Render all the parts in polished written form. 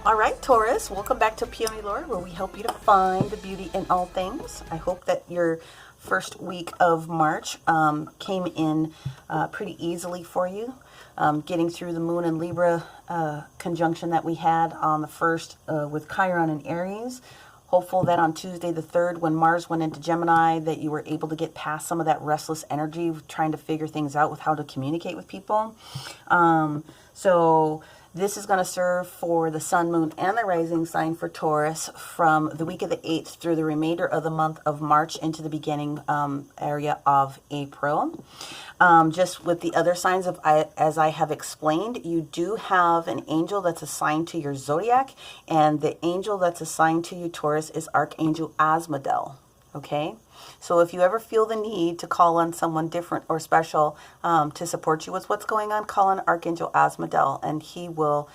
All right, Taurus, welcome back to PeonyLore, where we help you to find the beauty in all things. I hope that your first week of March came in pretty easily for you. Getting through the Moon and Libra conjunction that we had on the 1st with Chiron and Aries. Hopeful that on Tuesday the 3rd, when Mars went into Gemini, that you were able to get past some of that restless energy, trying to figure things out with how to communicate with people. So this is going to serve for the Sun, Moon, and the rising sign for Taurus from the week of the 8th through the remainder of the month of March into the beginning area of April. Just with the other signs, as I have explained, you do have an angel that's assigned to your zodiac, and the angel that's assigned to you, Taurus, is Archangel Asmodel. Okay, so if you ever feel the need to call on someone different or special to support you with what's going on, call on Archangel Asmodel, and he will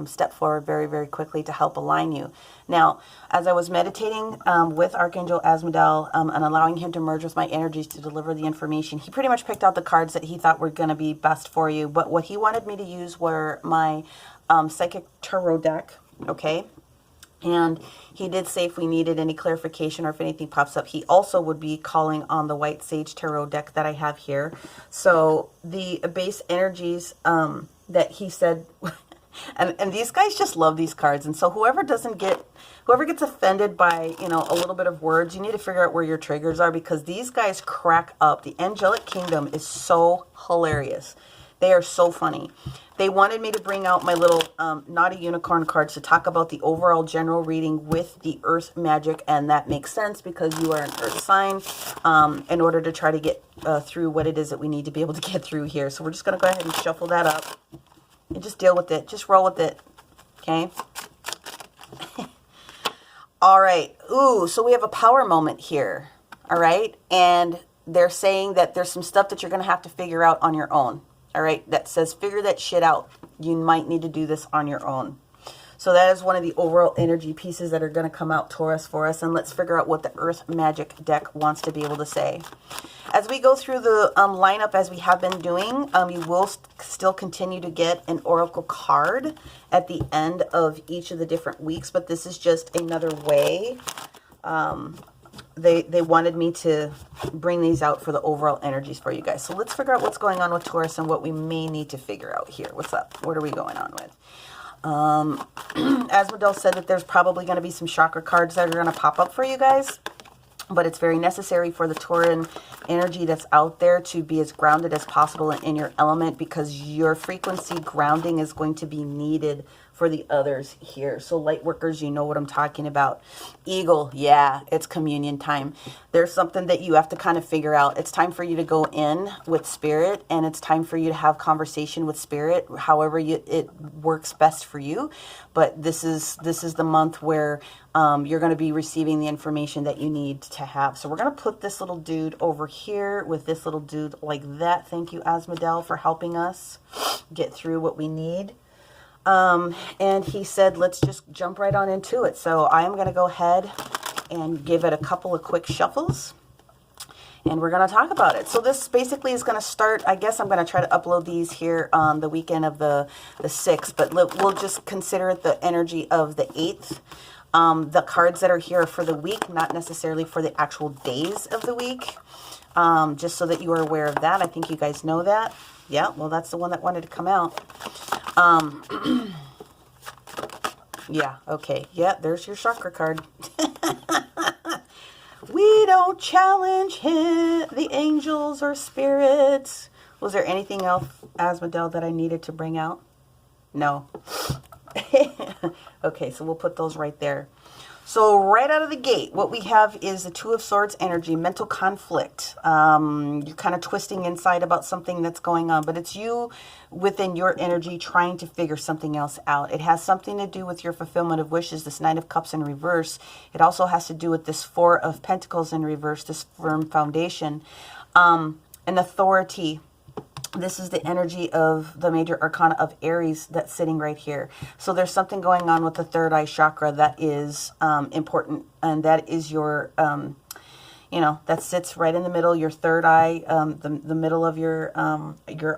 step forward very, very quickly to help align you. Now, as I was meditating with Archangel Asmodel and allowing him to merge with my energies to deliver the information, he pretty much picked out the cards that he thought were going to be best for you. But what he wanted me to use were my Psychic Tarot deck, okay? And he did say if we needed any clarification or if anything pops up, he also would be calling on the White Sage Tarot deck that I have here. So the base energies that he said, and these guys just love these cards. And so whoever gets offended by, a little bit of words, you need to figure out where your triggers are, because these guys crack up. The Angelic Kingdom is so hilarious. They are so funny. They wanted me to bring out my little Naughty Unicorn cards to talk about the overall general reading with the Earth magic, and that makes sense because you are an Earth sign, in order to try to get through what it is that we need to be able to get through here. So we're just going to go ahead and shuffle that up and just deal with it. Just roll with it, okay? All right. Ooh, so we have a power moment here, all right? And they're saying that there's some stuff that you're going to have to figure out on your own. All right, that says figure that shit out. You might need to do this on your own. So that is one of the overall energy pieces that are going to come out, Taurus, for us. And let's figure out what the Earth Magic deck wants to be able to say. As we go through the lineup, as we have been doing, you will still continue to get an oracle card at the end of each of the different weeks. But this is just another way. They wanted me to bring these out for the overall energies for you guys. So let's figure out what's going on with Taurus and what we may need to figure out here. What's up? What are we going on with? Asmodel said that there's probably going to be some chakra cards that are going to pop up for you guys. But it's very necessary for the Tauran energy that's out there to be as grounded as possible in your element, because your frequency grounding is going to be needed for the others here. So light workers, you know what I'm talking about. Eagle, yeah, it's communion time. There's something that you have to kind of figure out. It's time for you to go in with spirit, and it's time for you to have conversation with spirit, however it works best for you. But this is the month where you're going to be receiving the information that you need to have. So we're going to put this little dude over here with this little dude like that. Thank you, Asmodel, for helping us get through what we need. And he said, let's just jump right on into it. So I am going to go ahead and give it a couple of quick shuffles, and we're going to talk about it. So this basically is going to start, I guess I'm going to try to upload these here on the weekend of the 6th, but we'll just consider it the energy of the 8th. The cards that are here are for the week, not necessarily for the actual days of the week. Just so that you are aware of that. I think you guys know that. Yeah, well, that's the one that wanted to come out. Yeah, okay. Yeah, there's your chakra card. We don't challenge him, the angels or spirits. Was there anything else, Asmodel, that I needed to bring out? No. Okay, so we'll put those right there. So right out of the gate, what we have is the Two of Swords energy, mental conflict. You're kind of twisting inside about something that's going on, but it's you within your energy trying to figure something else out. It has something to do with your fulfillment of wishes, this Knight of Cups in reverse. It also has to do with this Four of Pentacles in reverse, this firm foundation, an authority. This is the energy of the major arcana of Aries that's sitting right here. So there's something going on with the third eye chakra that is important, and that is your, that sits right in the middle, your third eye, the middle of your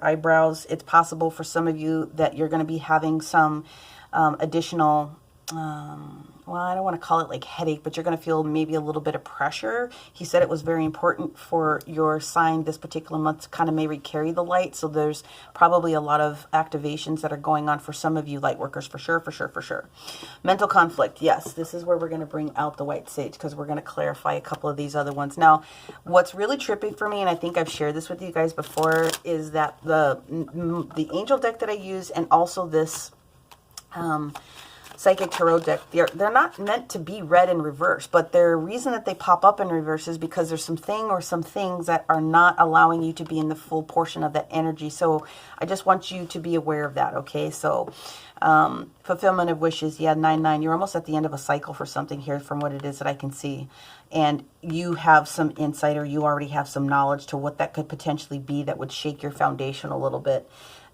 eyebrows. It's possible for some of you that you're going to be having some additional well, I don't want to call it like headache, but you're going to feel maybe a little bit of pressure. He said it was very important for your sign this particular month to kind of maybe carry the light. So there's probably a lot of activations that are going on for some of you light workers, for sure, for sure, for sure. Mental conflict. Yes, this is where we're going to bring out the white sage because we're going to clarify a couple of these other ones. Now, what's really trippy for me, and I think I've shared this with you guys before, is that the angel deck that I use and also this Psychic Tarot deck, they're not meant to be read in reverse, but the reason that they pop up in reverse is because there's something or some things that are not allowing you to be in the full portion of that energy. So I just want you to be aware of that, okay? So fulfillment of wishes, yeah, 9-9. You're almost at the end of a cycle for something here from what it is that I can see. And you have some insight or you already have some knowledge to what that could potentially be that would shake your foundation a little bit.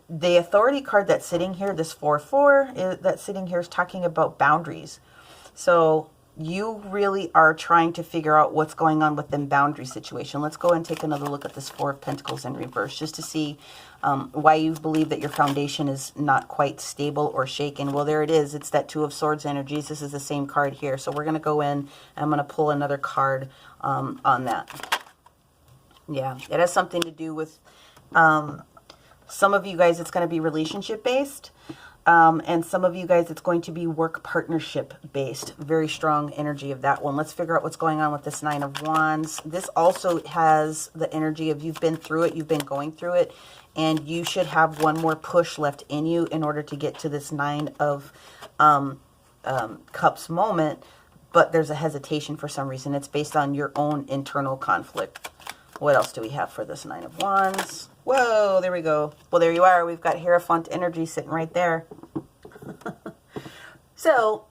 The authority card that's sitting here, this 4-4, that's sitting here is talking about boundaries. So you really are trying to figure out what's going on with the boundary situation. Let's go and take another look at this 4 of Pentacles in reverse just to see why you believe that your foundation is not quite stable or shaken. Well, there it is. It's that 2 of Swords energies. This is the same card here. So we're going to go in and I'm going to pull another card on that. Yeah, it has something to do with... some of you guys, it's going to be relationship based. And some of you guys, it's going to be work partnership based. Very strong energy of that one. Let's figure out what's going on with this 9 of Wands. This also has the energy of you've been through it. You've been going through it. And you should have one more push left in you in order to get to this 9 of Cups moment. But there's a hesitation for some reason. It's based on your own internal conflict. What else do we have for this 9 of Wands? Whoa, there we go. Well, there you are. We've got Hierophant energy sitting right there. So,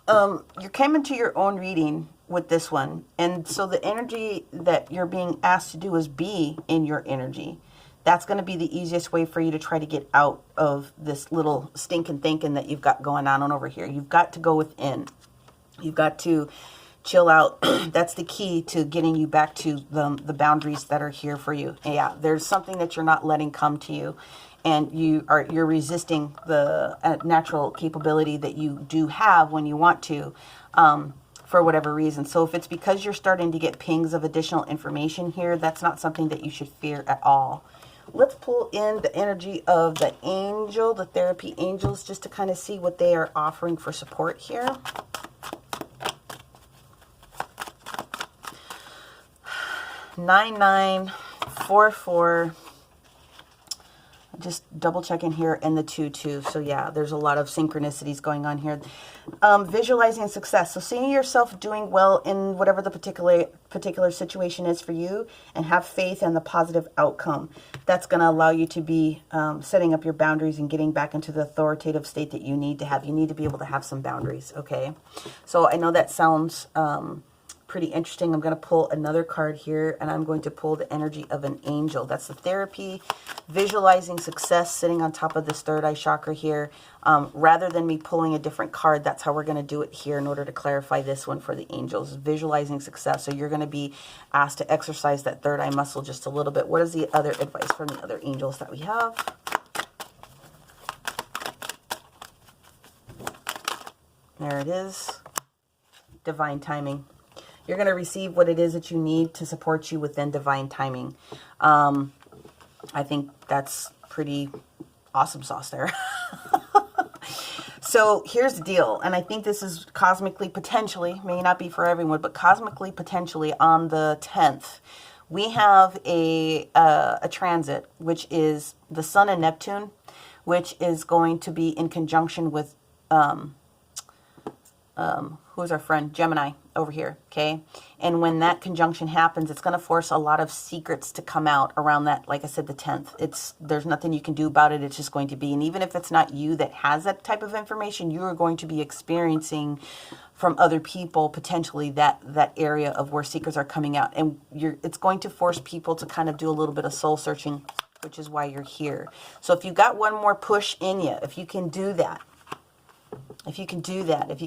you came into your own reading with this one. And so the energy that you're being asked to do is be in your energy. That's going to be the easiest way for you to try to get out of this little stinking thinking that you've got going on over here. You've got to go within. You've got to chill out. That's the key to getting you back to the boundaries that are here for you. Yeah, there's something that you're not letting come to you, and you're resisting the natural capability that you do have when you want to, for whatever reason. So if it's because you're starting to get pings of additional information here, that's not something that you should fear at all. Let's pull in the energy of the angel, the therapy angels, just to kind of see what they are offering for support here. 9-9, 4-4, just double checking here, and the 2-2. So yeah, there's a lot of synchronicities going on here. Visualizing success. So seeing yourself doing well in whatever the particular situation is for you, and have faith in the positive outcome. That's going to allow you to be setting up your boundaries and getting back into the authoritative state that you need to have. You need to be able to have some boundaries, okay? So I know that sounds... pretty interesting. I'm going to pull another card here, and I'm going to pull the energy of an angel. That's the therapy, visualizing success, sitting on top of this third eye chakra here. Rather than me pulling a different card, that's how we're going to do it here in order to clarify this one for the angels. Visualizing success. So you're going to be asked to exercise that third eye muscle just a little bit. What is the other advice from the other angels that we have? There it is. Divine timing. You're going to receive what it is that you need to support you within divine timing. I think that's pretty awesome sauce there. So here's the deal. And I think this is cosmically, potentially, may not be for everyone, but cosmically, potentially on the 10th, we have a transit, which is the Sun and Neptune, which is going to be in conjunction with, who's our friend? Gemini over here, okay? And when that conjunction happens, it's going to force a lot of secrets to come out around that, like I said, the 10th. There's nothing you can do about it. It's just going to be. And even if it's not you that has that type of information, you are going to be experiencing from other people, potentially, that area of where secrets are coming out. And it's going to force people to kind of do a little bit of soul searching, which is why you're here. So if you got one more push in you, if you can do that, if you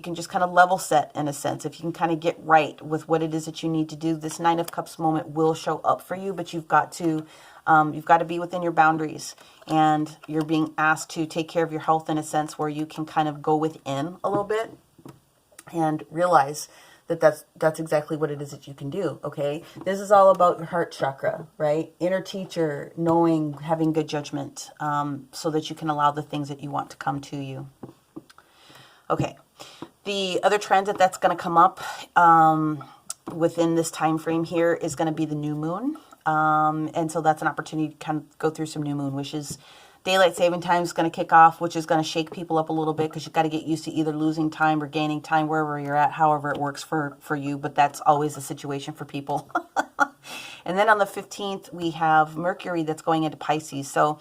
can just kind of level set in a sense, if you can kind of get right with what it is that you need to do, this 9 of Cups moment will show up for you, but you've got to be within your boundaries, and you're being asked to take care of your health in a sense where you can kind of go within a little bit. and realize that that's exactly what it is that you can do, okay? This is all about your heart chakra, right? Inner teacher, knowing, having good judgment, so that you can allow the things that you want to come to you. Okay, the other transit that's going to come up within this time frame here is going to be the new moon. And so that's an opportunity to kind of go through some new moon wishes. Daylight saving time is going to kick off, which is going to shake people up a little bit because you've got to get used to either losing time or gaining time wherever you're at, however it works for you. But that's always a situation for people. And then on the 15th, we have Mercury that's going into Pisces. So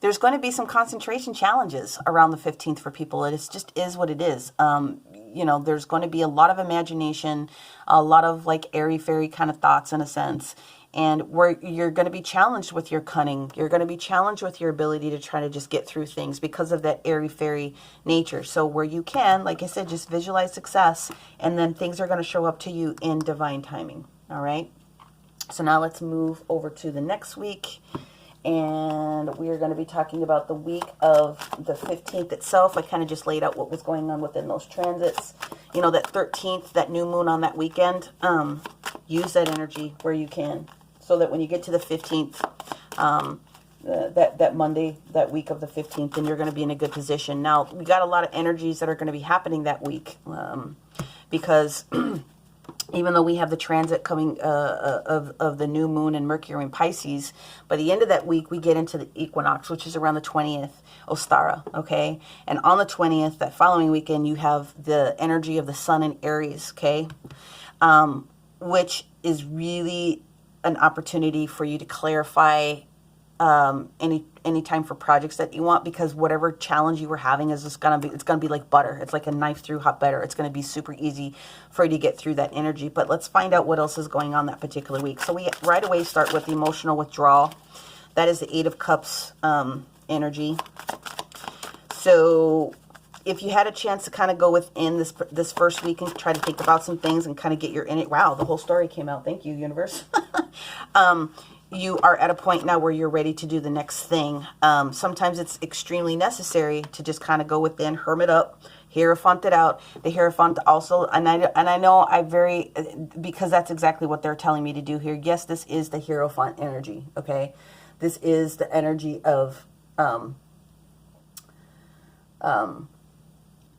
there's going to be some concentration challenges around the 15th for people. It just is what it is. You know, there's going to be a lot of imagination, a lot of like airy-fairy kind of thoughts in a sense. And where you're going to be challenged with your cunning. You're going to be challenged with your ability to try to just get through things because of that airy-fairy nature. So where you can, like I said, just visualize success, and then things are going to show up to you in divine timing. All right? So now let's move over to the next week. And we are going to be talking about the week of the 15th itself. I kind of just laid out what was going on within those transits. You know, that 13th, that new moon on that weekend, use that energy where you can. So that when you get to the 15th, that Monday, that week of the 15th, then you're going to be in a good position. Now, we got a lot of energies that are going to be happening that week because even though we have the transit coming of the new moon and Mercury in Pisces, by the end of that week, we get into the equinox, which is around the 20th, Ostara, okay? And on the 20th, that following weekend, you have the energy of the sun in Aries, okay? Which is really an opportunity for you to clarify any time for projects that you want, because whatever challenge you were having is just gonna be like butter. It's like a knife through hot butter. It's gonna be super easy for you to get through that energy. But let's find out what else is going on that particular week. So we right away start with the emotional withdrawal. That is the Eight of Cups energy. So if you had a chance to kind of go within this first week and try to think about some things and kind of get your in it. Wow, the whole story came out. Thank you, universe. You are at a point now where you're ready to do the next thing. Sometimes it's extremely necessary to just kind of go within, hermit up, Hierophant it out. The Hierophant also, and I know because that's exactly what they're telling me to do here. Yes, this is the Hierophant energy, okay? This is the energy of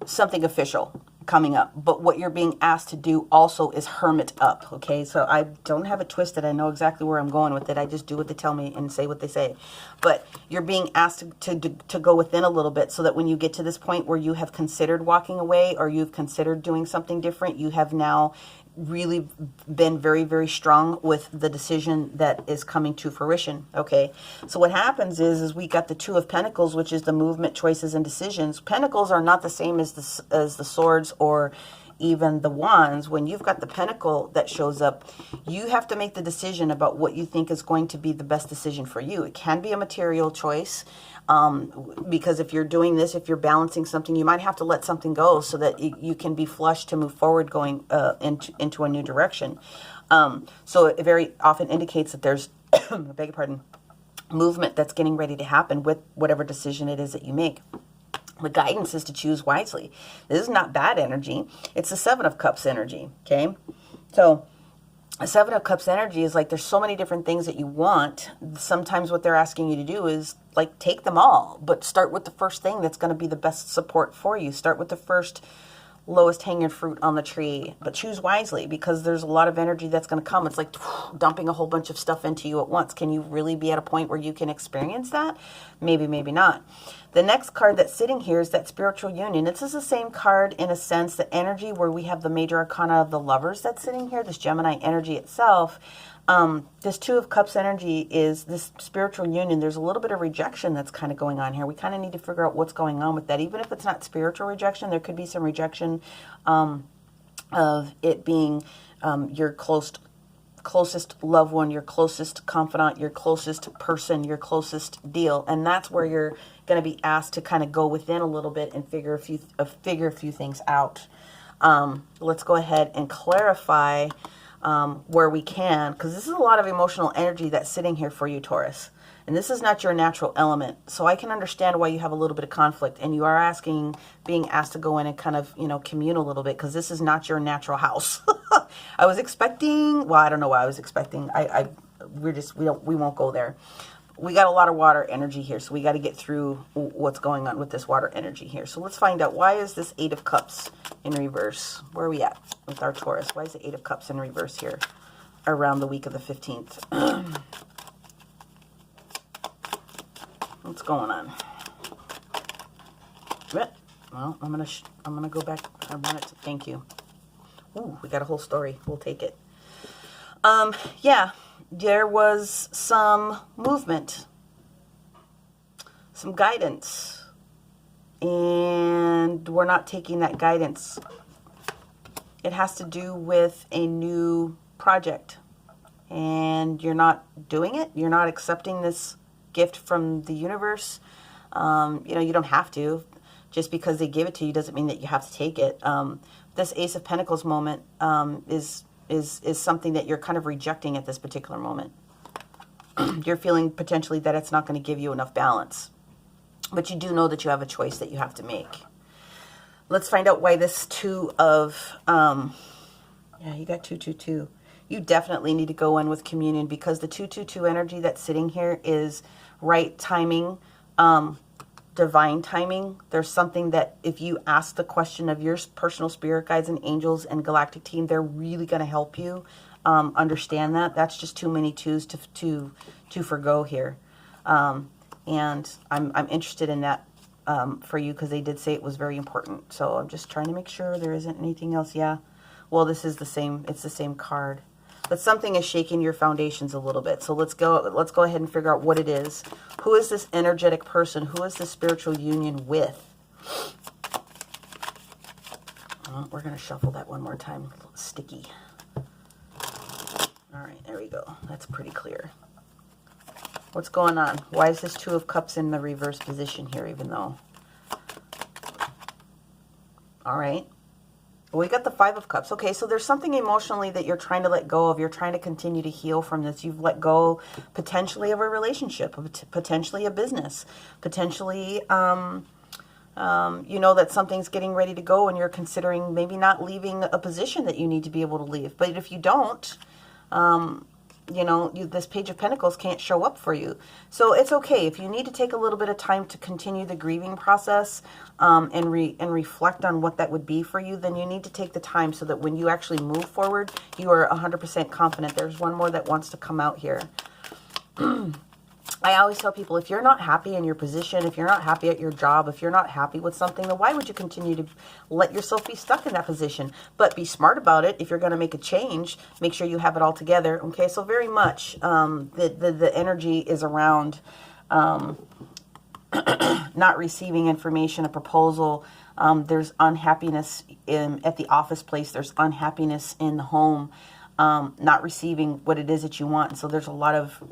something official coming up. But what you're being asked to do also is hermit up, okay? So I don't have it twisted. I know exactly where I'm going with it. I just do what they tell me and say what they say. But you're being asked to go within a little bit so that when you get to this point where you have considered walking away or you've considered doing something different, you have now really been very, very strong with the decision that is coming to fruition, okay? So what happens is we got the Two of Pentacles, which is the movement, choices, and decisions. Pentacles are not the same as the swords or even the wands. When you've got the pentacle that shows up, you have to make the decision about what you think is going to be the best decision for you. It can be a material choice, because if you're doing this, if you're balancing something, you might have to let something go so that you can be flush to move forward going into a new direction. So it very often indicates that there's, I beg your pardon, movement that's getting ready to happen with whatever decision it is that you make. The guidance is to choose wisely. This is not bad energy. It's the Seven of Cups energy, okay? So a Seven of Cups energy is like there's so many different things that you want. Sometimes what they're asking you to do is like take them all, but start with the first thing that's going to be the best support for you. Start with the first lowest hanging fruit on the tree, but choose wisely because there's a lot of energy that's going to come. It's like dumping a whole bunch of stuff into you at once. Can you really be at a point where you can experience that? Maybe, maybe not. The next card that's sitting here is that spiritual union. This is the same card in a sense, the energy where we have the major arcana of the lovers that's sitting here, this Gemini energy itself. This Two of Cups energy is this spiritual union. There's a little bit of rejection that's kind of going on here. We kind of need to figure out what's going on with that. Even if it's not spiritual rejection, there could be some rejection of it being your closest loved one, your closest confidant, your closest person, your closest deal. And that's where you're going to be asked to kind of go within a little bit and figure a few things out. Let's go ahead and clarify where we can, because this is a lot of emotional energy that's sitting here for you, Taurus. And this is not your natural element. So I can understand why you have a little bit of conflict, and you are being asked to go in and kind of, commune a little bit, because this is not your natural house. I was expecting, well, I don't know what I was expecting. We won't go there. We got a lot of water energy here, so we got to get through what's going on with this water energy here. So let's find out, why is this Eight of Cups in reverse? Where are we at with our Taurus? Why is the Eight of Cups in reverse here around the week of the 15th? What's going on? Well, I'm gonna go back. I wanted to thank you. Ooh, we got a whole story. We'll take it. Yeah, there was some movement, some guidance, and we're not taking that guidance. It has to do with a new project, and you're not doing it. You're not accepting this gift from the universe. You don't have to. Just because they give it to you doesn't mean that you have to take it. This Ace of Pentacles moment is something that you're kind of rejecting at this particular moment. You're feeling potentially that it's not going to give you enough balance. But you do know that you have a choice that you have to make. Let's find out why this Two of... yeah, you got 222. You definitely need to go in with communion, because the 222 energy that's sitting here is right timing, divine timing. There's something that if you ask the question of your personal spirit guides and angels and galactic team, they're really going to help you understand that. That's just too many twos to forgo here. And I'm interested in that for you, because they did say it was very important. So I'm just trying to make sure there isn't anything else. Yeah. Well, this is the same. It's the same card. But something is shaking your foundations a little bit. So let's go ahead and figure out what it is. Who is this energetic person? Who is this spiritual union with? We're going to shuffle that one more time. A little sticky. All right, there we go. That's pretty clear. What's going on? Why is this Two of Cups in the reverse position here, even though? All right. We got the Five of Cups. Okay, so there's something emotionally that you're trying to let go of. You're trying to continue to heal from this. You've let go potentially of a relationship, potentially a business, potentially, you know that something's getting ready to go and you're considering maybe not leaving a position that you need to be able to leave. But if you don't, this Page of Pentacles can't show up for you. So it's okay. If you need to take a little bit of time to continue the grieving process and reflect on what that would be for you, then you need to take the time so that when you actually move forward, you are 100% confident. There's one more that wants to come out here. I always tell people, if you're not happy in your position, if you're not happy at your job, if you're not happy with something, then why would you continue to let yourself be stuck in that position? But be smart about it. If you're going to make a change, make sure you have it all together. Okay, so very much the energy is around not receiving information, a proposal. There's unhappiness at the office place. There's unhappiness in the home, not receiving what it is that you want. So there's a lot of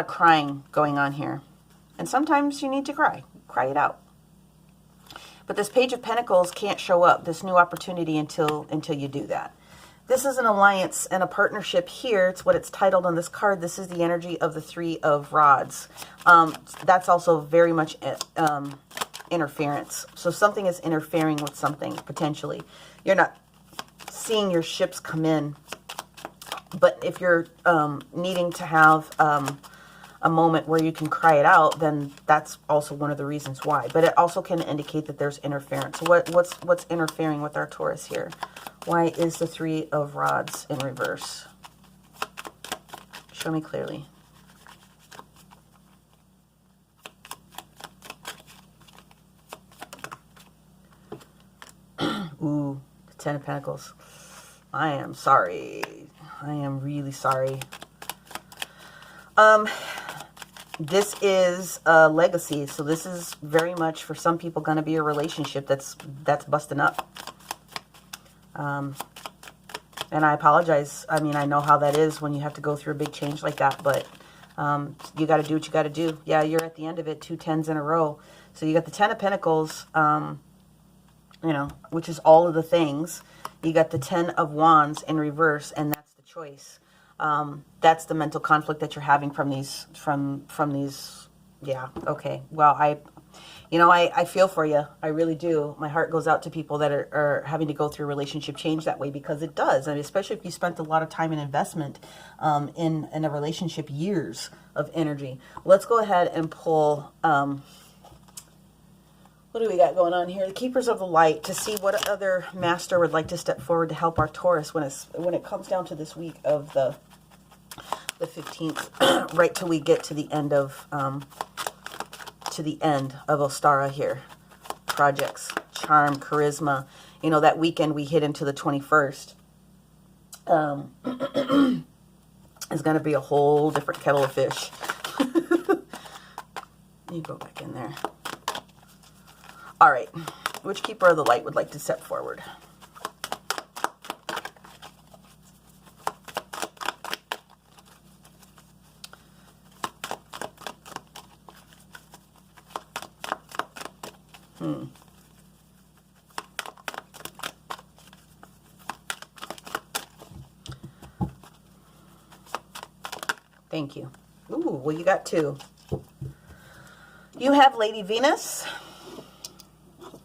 crying going on here. And sometimes you need to cry it out. But this Page of Pentacles can't show up, this new opportunity, until you do that. This is an alliance and a partnership here. It's what it's titled on this card. This is the energy of the Three of Rods. That's also very much interference. So something is interfering with something, potentially. You're not seeing your ships come in. But if you're needing to have a moment where you can cry it out, then that's also one of the reasons why. But it also can indicate that there's interference. So what's interfering with our Taurus here? Why is the Three of Rods in reverse? Show me clearly. Ooh, the Ten of Pentacles. I am sorry. I am really sorry. This is a legacy. So this is very much, for some people, going to be a relationship that's busting up. And I apologize. I mean, I know how that is when you have to go through a big change like that, but you got to do what you got to do. Yeah, you're at the end of it, 2 10s in a row. So you got the Ten of Pentacles, which is all of the things. You got the Ten of Wands in reverse, and that's the choice. That's the mental conflict that you're having from these, yeah, okay. Well, I feel for you. I really do. My heart goes out to people that are having to go through relationship change that way, because it does. I mean, especially if you spent a lot of time and investment in a relationship, years of energy. Let's go ahead and pull, what do we got going on here? The Keepers of the Light, to see what other master would like to step forward to help our Taurus when it comes down to this week of the 15th, right till we get to the end of Ostara here. Projects, charm, charisma. You know, that weekend we hit into the 21st. Is going to be a whole different kettle of fish. You go back in there. All right. Which Keeper of the Light would like to step forward? Thank you. Ooh, well, you got two. You have Lady Venus,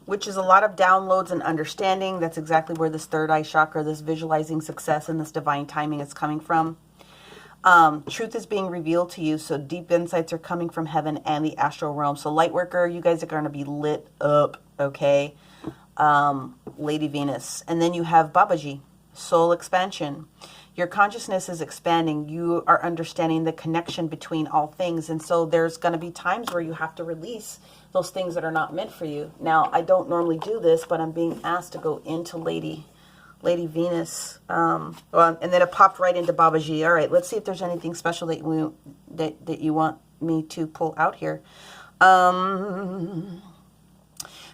which is a lot of downloads and understanding. That's exactly where this third eye chakra, this visualizing success and this divine timing is coming from. Truth is being revealed to you, so deep insights are coming from heaven and the astral realm. So Lightworker, you guys are going to be lit up, okay? Lady Venus. And then you have Babaji, soul expansion. Your consciousness is expanding. You are understanding the connection between all things. And so there's going to be times where you have to release those things that are not meant for you. Now, I don't normally do this, but I'm being asked to go into Lady Venus. And then it popped right into Babaji. All right, let's see if there's anything special that you want me to pull out here.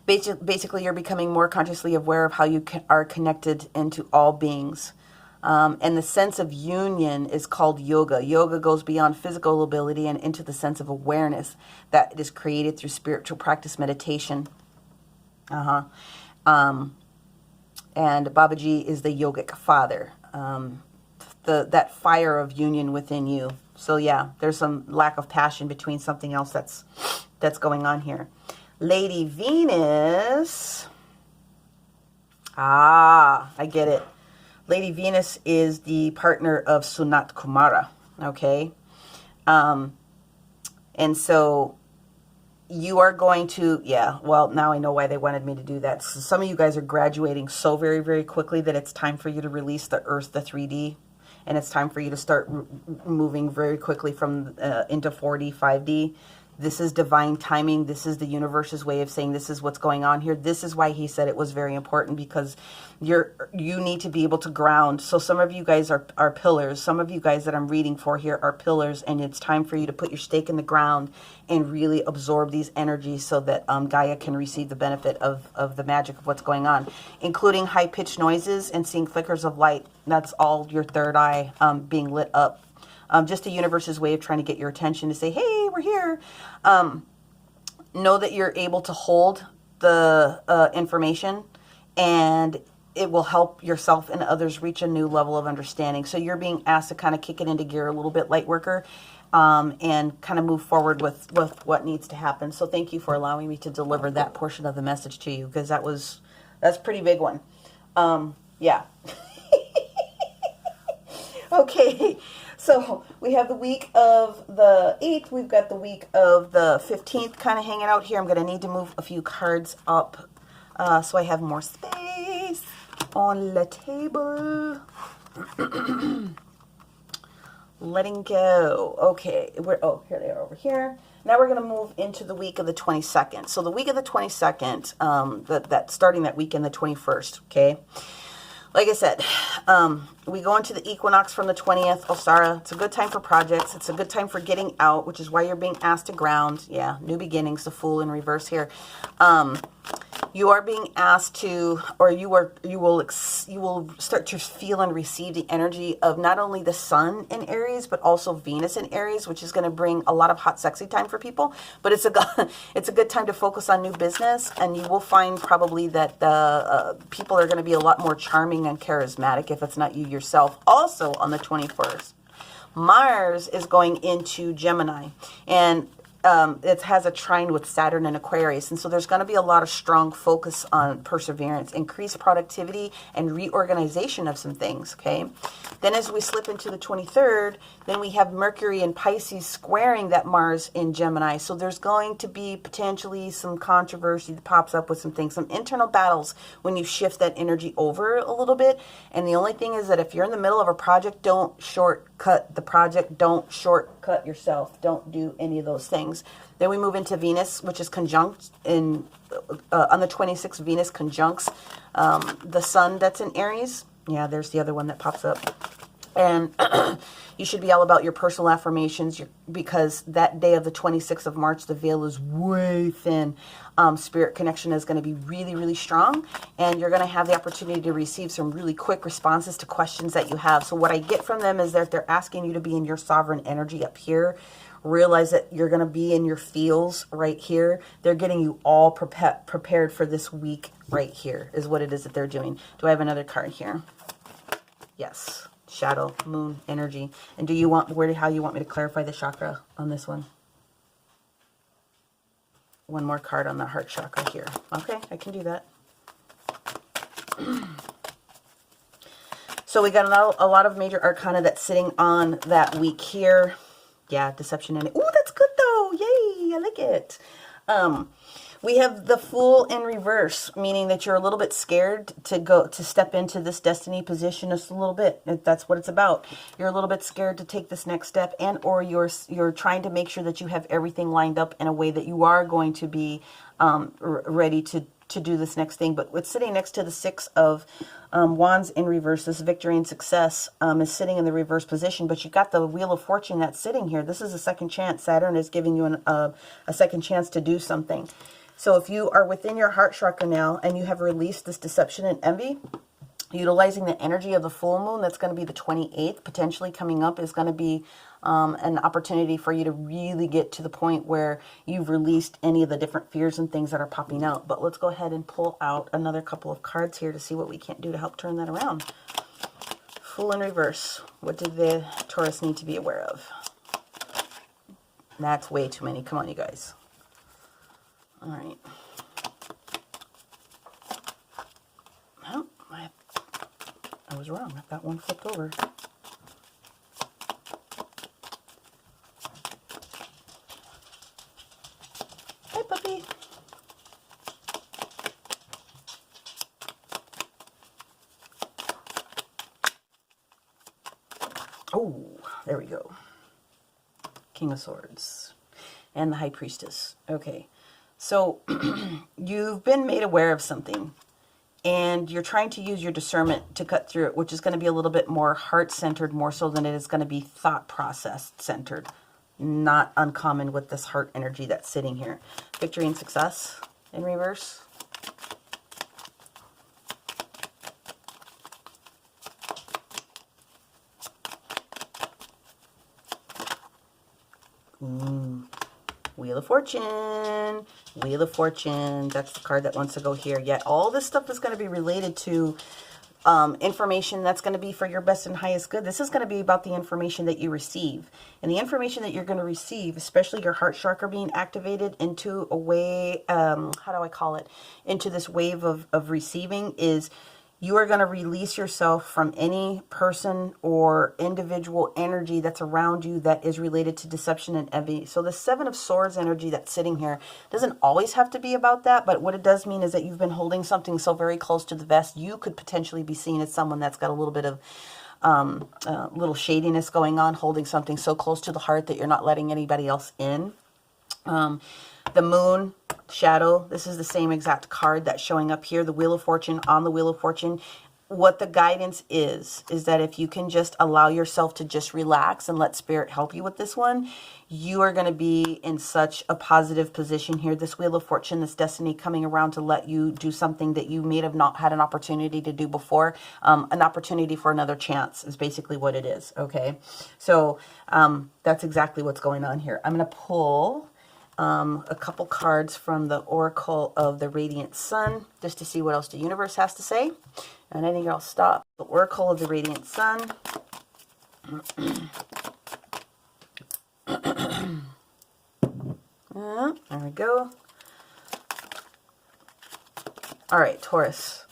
Basically, you're becoming more consciously aware of how you are connected into all beings. And the sense of union is called yoga. Yoga goes beyond physical ability and into the sense of awareness that is created through spiritual practice, meditation. And Babaji is the yogic father, that fire of union within you. So yeah, there's some lack of passion between something else that's going on here. Lady Venus. I get it. Lady Venus is the partner of Sunat Kumara, okay? And so you are going to, well, now I know why they wanted me to do that. So some of you guys are graduating so very, very quickly that it's time for you to release the Earth, the 3D, and it's time for you to start moving very quickly from into 4D, 5D. This is divine timing. This is the universe's way of saying this is what's going on here. This is why he said it was very important, because you need to be able to ground. So some of you guys are pillars. Some of you guys that I'm reading for here are pillars, and it's time for you to put your stake in the ground and really absorb these energies so that Gaia can receive the benefit of the magic of what's going on, including high-pitched noises and seeing flickers of light. That's all your third eye being lit up. Just the universe's way of trying to get your attention to say, hey, we're here. Know that you're able to hold the information, and it will help yourself and others reach a new level of understanding. So you're being asked to kind of kick it into gear a little bit, Lightworker, and kind of move forward with what needs to happen. So thank you for allowing me to deliver that portion of the message to you, because that's a pretty big one. Yeah. Okay. So we have the week of the 8th. We've got the week of the 15th kind of hanging out here. I'm going to need to move a few cards up so I have more space on the table. Letting go. Okay. Here they are over here. Now we're going to move into the week of the 22nd. So the week of the 22nd, starting that weekend, the 21st, okay? Like I said, we go into the equinox from the 20th, Ostara. It's a good time for projects. It's a good time for getting out, which is why you're being asked to ground. Yeah, new beginnings, the Fool in reverse here. You are being asked to, or you will start to feel and receive the energy of not only the Sun in Aries, but also Venus in Aries, which is going to bring a lot of hot, sexy time for people. But it's a good time to focus on new business, and you will find probably that people are going to be a lot more charming and charismatic if it's not you yourself. Also on the 21st. Mars is going into Gemini, and it has a trine with Saturn and Aquarius. And so there's going to be a lot of strong focus on perseverance, increased productivity, and reorganization of some things, okay? Then as we slip into the 23rd, then we have Mercury in Pisces squaring that Mars in Gemini. So there's going to be potentially some controversy that pops up with some things, some internal battles when you shift that energy over a little bit. And the only thing is that if you're in the middle of a project, don't shortcut the project. Don't shortcut yourself. Don't do any of those things. Then we move into Venus, which is conjunct on the 26th. Venus conjuncts the sun that's in Aries. Yeah, there's the other one that pops up. And you should be all about your personal affirmations, because that day of the 26th of March, the veil is way thin. Spirit connection is going to be really, really strong. And you're going to have the opportunity to receive some really quick responses to questions that you have. So what I get from them is that they're asking you to be in your sovereign energy up here. Realize that you're going to be in your feels right here. They're getting you all prepared for this week right here is what it is that they're doing. Do I have another card here? Yes. Shadow, moon, energy. And do you want, how you want me to clarify the chakra on this one? One more card on the heart chakra here. Okay, I can do that. So we got a lot of major arcana that's sitting on that week here. Yeah, deception and... Ooh, that's good though. Yay, I like it. We have the Fool in reverse, meaning that you're a little bit scared to step into this destiny position just a little bit. That's what it's about. You're a little bit scared to take this next step, and or you're trying to make sure that you have everything lined up in a way that you are going to be ready to do this next thing. But what's sitting next to the Six of Wands in reverse, this victory and success, is sitting in the reverse position. But you've got the Wheel of Fortune that's sitting here. This is a second chance. Saturn is giving you a second chance to do something. So if you are within your heart chakra now and you have released this deception and envy, utilizing the energy of the full moon, that's going to be the 28th, potentially coming up, is going to be an opportunity for you to really get to the point where you've released any of the different fears and things that are popping out. But let's go ahead and pull out another couple of cards here to see what we can do to help turn that around. Fool in reverse. What did the Taurus need to be aware of? That's way too many. Come on, you guys. All right. Well, I was wrong. I've got one flipped over. Hi, puppy. Oh, there we go. King of Swords and the High Priestess. Okay. So you've been made aware of something, and you're trying to use your discernment to cut through it, which is going to be a little bit more heart-centered, more so than it is going to be thought process-centered. Not uncommon with this heart energy that's sitting here. Victory and success in reverse. Wheel of Fortune. Wheel of Fortune. That's the card that wants to go here. Yet all this stuff is going to be related to information that's going to be for your best and highest good. This is going to be about the information that you receive. And the information that you're going to receive, especially your heart chakra being activated into a way, how do I call it? Into this wave of receiving, is you are going to release yourself from any person or individual energy that's around you that is related to deception and envy. So the Seven of Swords energy that's sitting here doesn't always have to be about that, but what it does mean is that you've been holding something so very close to the vest, you could potentially be seen as someone that's got a little bit of little shadiness going on, holding something so close to the heart that you're not letting anybody else in. The Moon, Shadow, this is the same exact card that's showing up here, the Wheel of Fortune. On the Wheel of Fortune, what the guidance is that if you can just allow yourself to just relax and let Spirit help you with this one, you are going to be in such a positive position here. This Wheel of Fortune, this destiny coming around to let you do something that you may have not had an opportunity to do before. An opportunity for another chance is basically what it is, okay? So that's exactly what's going on here. I'm going to pull a couple cards from the Oracle of the Radiant Sun, just to see what else the universe has to say. And I think I'll stop. The Oracle of the Radiant Sun. There we go. All right, Taurus.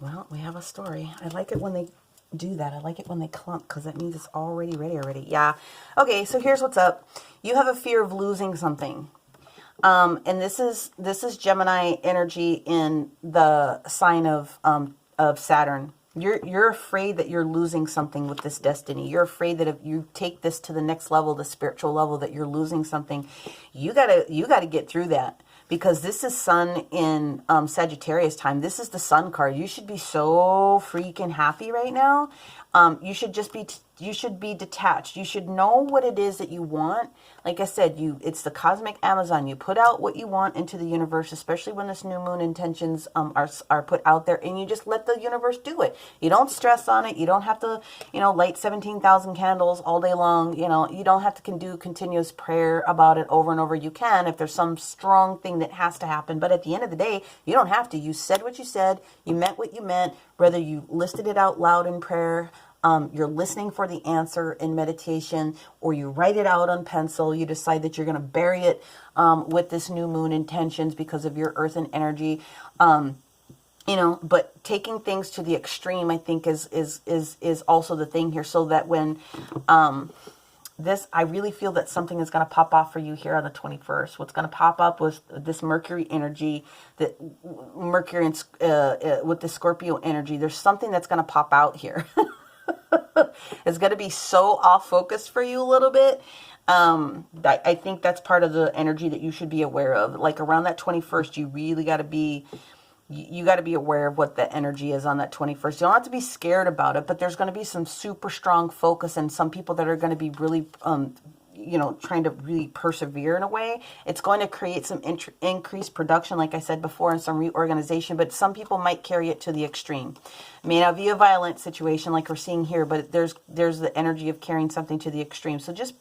Well, we have a story. I like it when they do that. I like it when they clump because that means it's already ready already. Yeah. Okay, so here's what's up. You have a fear of losing something. And this is Gemini energy in the sign of Saturn. You're afraid that you're losing something with this destiny. You're afraid that if you take this to the next level, the spiritual level, that you're losing something. You gotta get through that, because this is Sun in Sagittarius time. This is the Sun card. You should be so freaking happy right now. You should just be you should be detached. You should know what it is that you want. Like I said, it's the cosmic Amazon. You put out what you want into the universe, especially when this new moon intentions are put out there, and you just let the universe do it. You don't stress on it. You don't have to, light 17,000 candles all day long. You don't have to do continuous prayer about it over and over. You can if there's some strong thing that has to happen, but at the end of the day, you don't have to. You said what you said. You meant what you meant, whether you listed it out loud in prayer, you're listening for the answer in meditation, or you write it out on pencil. You decide that you're going to bury it with this new moon intentions because of your earth and energy. But taking things to the extreme, I think is also the thing here. So that when I really feel that something is going to pop off for you here on the 21st. What's going to pop up was this Mercury energy, that Mercury with the Scorpio energy. There's something that's going to pop out here. It's going to be so off focus for you a little bit. I think that's part of the energy that you should be aware of. Like around that 21st, you really got to be, you got to be aware of what the energy is on that 21st. You don't have to be scared about it, but there's going to be some super strong focus, and some people that are going to be really, trying to really persevere in a way. It's going to create some increased production, like I said before, and some reorganization, but some people might carry it to the extreme. It may not be a violent situation like we're seeing here, but there's the energy of carrying something to the extreme. So just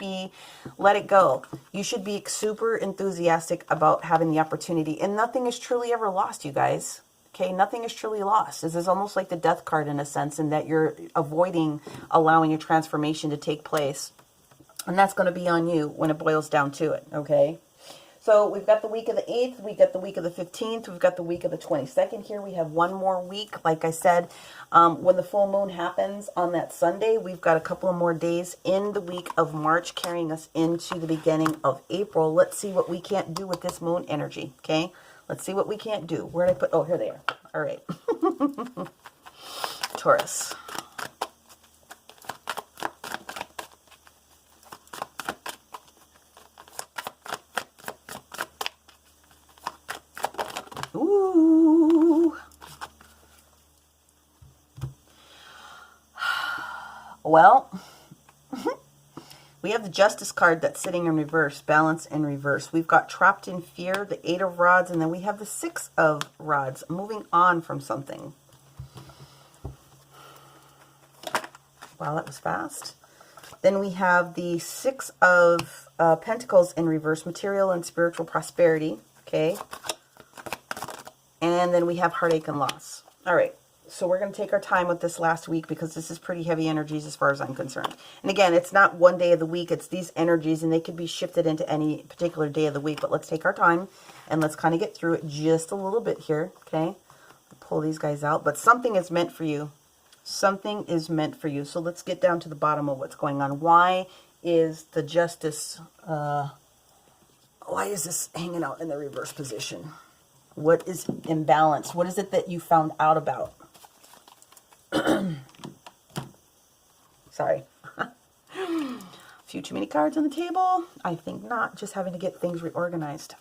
let it go. You should be super enthusiastic about having the opportunity, and nothing is truly ever lost, you guys. Okay, nothing is truly lost. This is almost like the death card in a sense, in that you're avoiding allowing a transformation to take place. And that's going to be on you when it boils down to it, okay? So we've got the week of the 8th, we've got the week of the 15th, we've got the week of the 22nd here. We have one more week. Like I said, when the full moon happens on that Sunday, we've got a couple of more days in the week of March carrying us into the beginning of April. Let's see what we can't do with this moon energy, okay? Let's see what we can't do. Where did I put? Oh, here they are. All right. Taurus. Ooh. Well, we have the Justice card that's sitting in reverse, balance in reverse. We've got trapped in fear, the 8 of rods, and then we have the 6 of rods, moving on from something. Wow, that was fast. Then we have the 6 of Pentacles in reverse, material and spiritual prosperity, okay? And then we have heartache and loss. All right, so we're going to take our time with this last week because this is pretty heavy energies as far as I'm concerned. And again, it's not one day of the week. It's these energies, and they could be shifted into any particular day of the week. But let's take our time, and let's kind of get through it just a little bit here, okay? Pull these guys out. But something is meant for you. Something is meant for you. So let's get down to the bottom of what's going on. Why is the Justice, why is this hanging out in the reverse position? What is imbalanced? What is it that you found out about? Sorry. A few too many cards on the table? I think not. Just having to get things reorganized.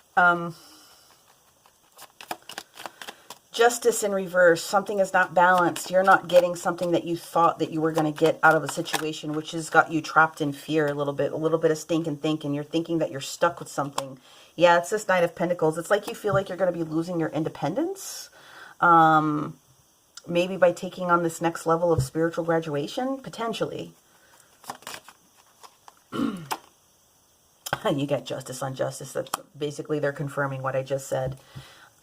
Justice in reverse. Something is not balanced. You're not getting something that you thought that you were going to get out of a situation, which has got you trapped in fear a little bit of stinking thinking. You're thinking that you're stuck with something. Yeah, it's this Knight of Pentacles. It's like you feel like you're going to be losing your independence. Maybe by taking on this next level of spiritual graduation, potentially. You get Justice on Justice. That's basically, they're confirming what I just said.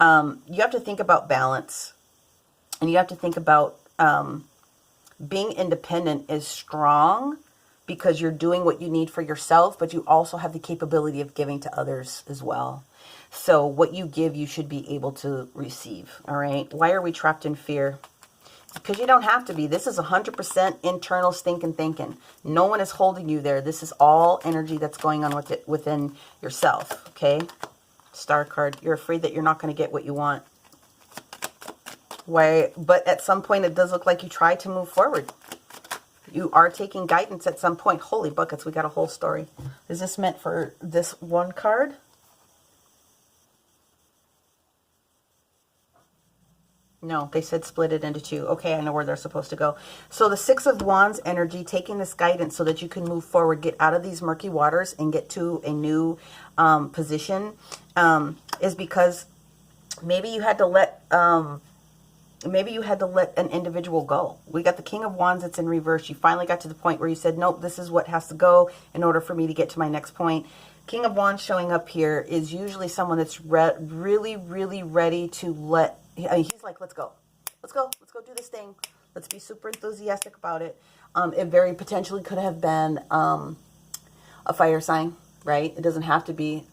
You have to think about balance. And you have to think about being independent is strong because you're doing what you need for yourself, but you also have the capability of giving to others as well. So what you give, you should be able to receive. All right. Why are we trapped in fear? Because you don't have to be. This is 100% internal stinking thinking. No one is holding you there. This is all energy that's going on with it within yourself. Okay. Star card. You're afraid that you're not going to get what you want. Why? But at some point, it does look like you try to move forward. You are taking guidance at some point. Holy buckets. We got a whole story. Is this meant for this one card? No, they said split it into two. Okay, I know where they're supposed to go. So the Six of Wands energy, taking this guidance so that you can move forward, get out of these murky waters and get to a new position, is because maybe you had to let an individual go. We got the King of Wands that's in reverse. You finally got to the point where you said, nope, this is what has to go in order for me to get to my next point. King of Wands showing up here is usually someone that's really, really ready to let... I mean, he's like, let's go. Let's go do this thing. Let's be super enthusiastic about it. It very potentially could have been a fire sign, right? It doesn't have to be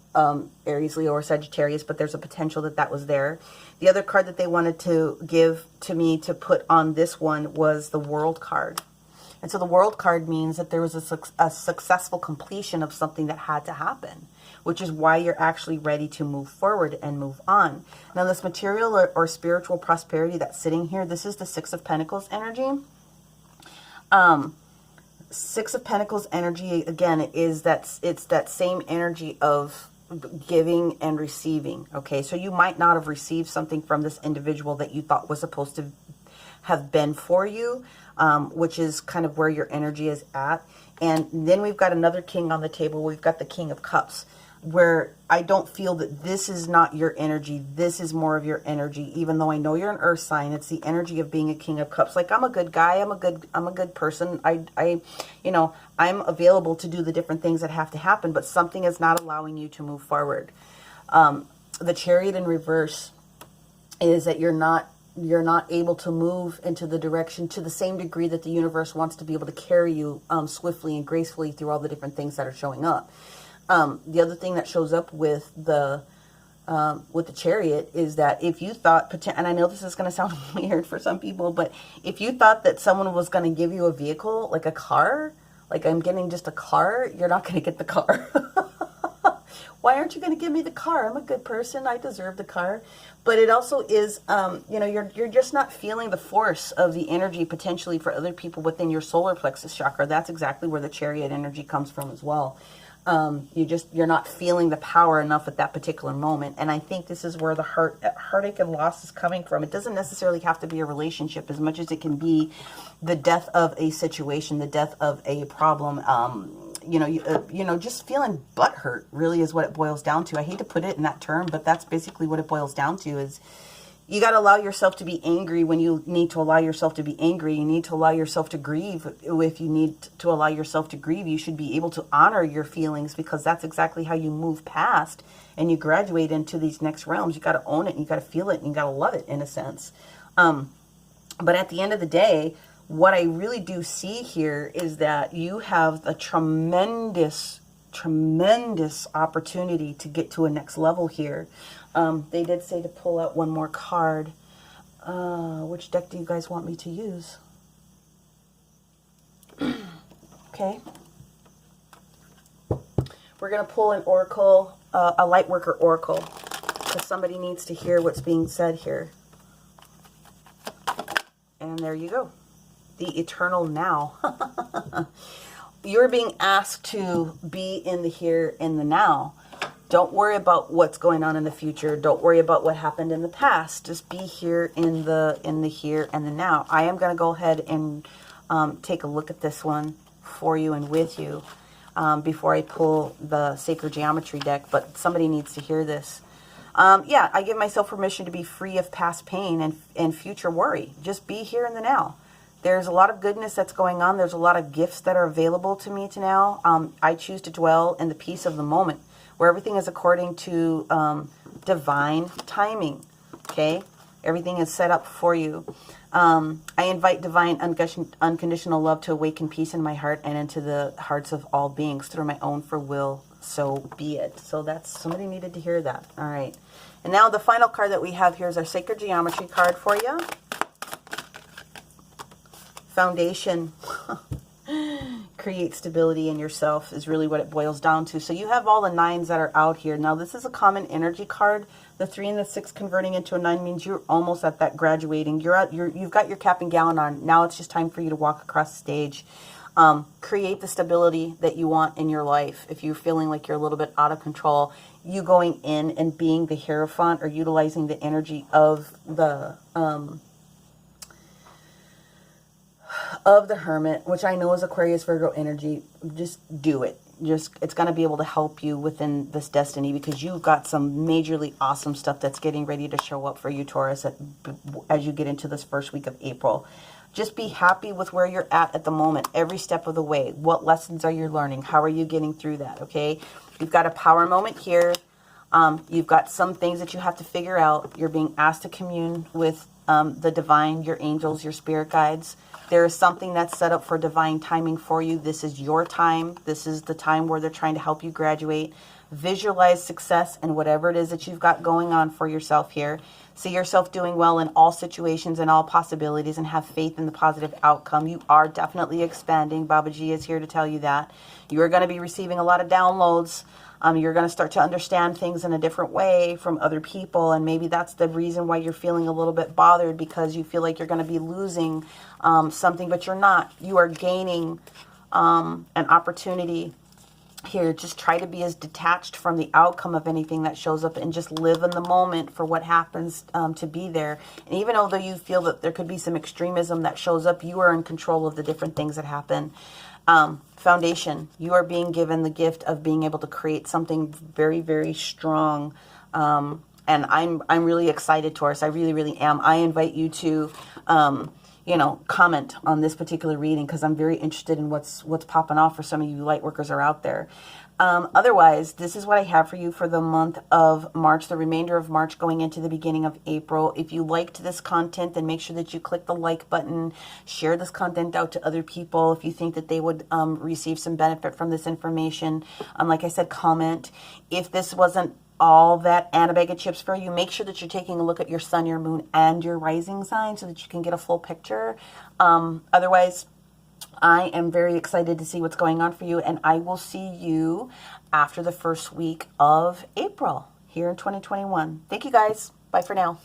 Aries, Leo, or Sagittarius, but there's a potential that that was there. The other card that they wanted to give to me to put on this one was the World card. And so the World card means that there was a successful completion of something that had to happen, which is why you're actually ready to move forward and move on. Now, this material or spiritual prosperity that's sitting here, this is the Six of Pentacles energy. Six of Pentacles energy, again, it's that same energy of giving and receiving. Okay, so you might not have received something from this individual that you thought was supposed to have been for you, which is kind of where your energy is at. And then we've got another king on the table. We've got the King of Cups, where I don't feel that this is not your energy. This is more of your energy, even though I know you're an earth sign. It's the energy of being a King of Cups. Like, I'm a good guy. I'm a good person. I'm available to do the different things that have to happen, but something is not allowing you to move forward. The Chariot in reverse is that you're not able to move into the direction to the same degree that the universe wants to be able to carry you swiftly and gracefully through all the different things that are showing up. The other thing that shows up with the Chariot is that if you thought, and I know this is going to sound weird for some people, but if you thought that someone was going to give you a vehicle, like a car, like I'm getting just a car, you're not going to get the car. Why aren't you going to give me the car? I'm a good person. I deserve the car. But it also is, you're just not feeling the force of the energy potentially for other people within your solar plexus chakra. That's exactly where the Chariot energy comes from as well. You're not feeling the power enough at that particular moment. And I think this is where the heartache and loss is coming from. It doesn't necessarily have to be a relationship as much as it can be the death of a situation, the death of a problem. Just feeling butthurt really is what it boils down to. I hate to put it in that term, but that's basically what it boils down to. Is you got to allow yourself to be angry when you need to allow yourself to be angry. You need to allow yourself to grieve. If you need to allow yourself to grieve, you should be able to honor your feelings, because that's exactly how you move past and you graduate into these next realms. You got to own it, and you got to feel it, and you got to love it in a sense. But at the end of the day, what I really do see here is that you have a tremendous opportunity to get to a next level here. They did say to pull out one more card. Which deck do you guys want me to use? Okay. We're going to pull an oracle, a Lightworker oracle, because somebody needs to hear what's being said here. And there you go. The eternal now. You're being asked to be in the here, in the now. Don't worry about what's going on in the future. Don't worry about what happened in the past. Just be here in the here and the now. I am going to go ahead and take a look at this one for you and with you before I pull the Sacred Geometry deck, but somebody needs to hear this. I give myself permission to be free of past pain and future worry. Just be here in the now. There's a lot of goodness that's going on. There's a lot of gifts that are available to me to now. I choose to dwell in the peace of the moment, where everything is according to divine timing, okay? Everything is set up for you. I invite divine unconditional love to awaken peace in my heart and into the hearts of all beings through my own free will. So be it. So that's, somebody needed to hear that. All right. And now the final card that we have here is our Sacred Geometry card for you. Foundation. Create stability in yourself is really what it boils down to. So you have all the 9s that are out here. Now this is a common energy card. The 3 and the 6 converting into a 9 means you're almost at that graduating. You've got your cap and gown on. Now it's just time for you to walk across the stage. Create the stability that you want in your life. If you're feeling like you're a little bit out of control, you going in and being the Hierophant or utilizing the energy of the Hermit, which I know is Aquarius Virgo energy, just do it. It's going to be able to help you within this destiny, because you've got some majorly awesome stuff that's getting ready to show up for you, Taurus, as you get into this first week of April. Just be happy with where you're at the moment, every step of the way. What lessons are you learning? How are you getting through that, okay? You've got a power moment here. You've got some things that you have to figure out. You're being asked to commune with the divine, your angels, your spirit guides. There is something that's set up for divine timing for you. This is your time. This is the time where they're trying to help you graduate. Visualize success in whatever it is that you've got going on for yourself here. See yourself doing well in all situations and all possibilities, and have faith in the positive outcome. You are definitely expanding. Baba G is here to tell you that. You are going to be receiving a lot of downloads. You're going to start to understand things in a different way from other people, and maybe that's the reason why you're feeling a little bit bothered, because you feel like you're going to be losing something, but you're not. You are gaining an opportunity here. Just try to be as detached from the outcome of anything that shows up and just live in the moment for what happens to be there. And even though you feel that there could be some extremism that shows up, you are in control of the different things that happen. Foundation, you are being given the gift of being able to create something very, very strong. And I'm really excited, Taurus. I really, really am. I invite you to, comment on this particular reading, because I'm very interested in what's popping off for some of you light workers are out there. Otherwise, this is what I have for you for the month of March, the remainder of March going into the beginning of April. If you liked this content, then make sure that you click the like button, share this content out to other people if you think that they would receive some benefit from this information. Like I said, comment. If this wasn't all that and a bag of chips for you, make sure that you're taking a look at your sun, your moon, and your rising sign so that you can get a full picture. Otherwise, I am very excited to see what's going on for you, and I will see you after the first week of April here in 2021. Thank you, guys. Bye for now.